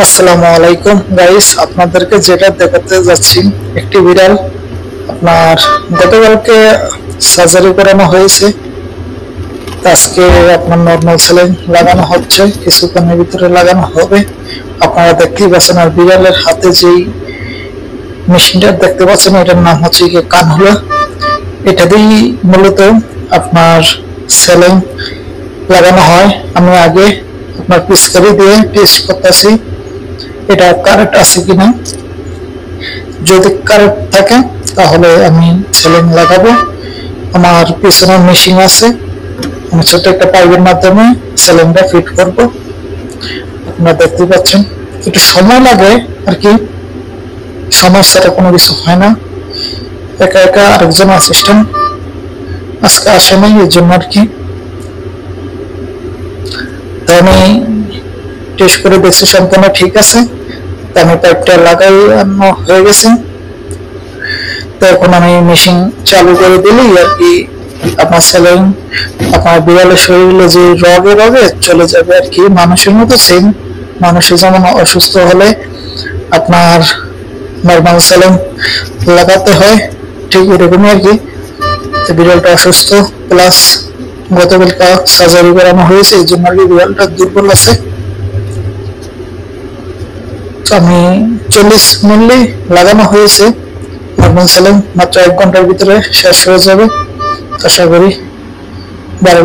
আসসালামু আলাইকুম গাইস, আপনাদেরকে যেটা দেখাতে যাচ্ছি একটি বিড়াল। আপনার গতকালকে সার্জারি করানো হয়েছে, আজকে আপনার নর্মাল সেলাইন লাগানো হচ্ছে, কিছুক্ষণের ভিতরে লাগানো হবে। আপনারা দেখতেই পাচ্ছেন, আর বিড়ালের হাতে যেই মেশিনটা দেখতে পাচ্ছেন এটার নাম হচ্ছে কানহুলা। এটা দিয়েই মূলত আপনার সেলাইন লাগানো হয়। আমি আগে আপনার পিচকারি দিয়ে টেস্ট করতেছি এটা কারেক্ট আছে কিনা। যদি কারেক্ট থাকে তাহলে আমি সেলাইন লাগাবো। আমার পিছনে মেশিন আছে, আমি ছোট একটা পাইপের মাধ্যমে সেলাইনটা ফিট করব। আপনারা দেখতে পাচ্ছেন একটু সময় লাগে আর কি, সমস্যাটা কোনো কিছু হয় না। একা একা আরেকজন অ্যাসিস্ট্যান্ট আজকে আসে নাই, এর জন্য আর কি। তো আমি টেস্ট করে দেখছি সম্পূর্ণ ঠিক আছে। আমি পাইপটা লাগানো হয়ে গেছে। তো এখন আমি মেশিন চালু করে দিলেই আর কি আপনার সেলাইন আপনার বিড়ালের শরীরে যে রগে রগে চলে যাবে আর কি, মানুষের মতো সেম। মানুষের যেমন অসুস্থ হলে আপনার নর্মাল সেলাইন লাগাতে হয়, ঠিক এরকমই আর কি। বিড়ালটা অসুস্থ, প্লাস গতকালকে সার্জারি করানো হয়েছে, এই জন্য আর কি বিড়ালটা দুর্বল আছে। আমি 40 মিলি লাগানো হয়েছে নর্মাল সেলাইন, মাত্র 1 ঘন্টার ভিতরে শেষ হয়ে যাবে আশা করি। ভালো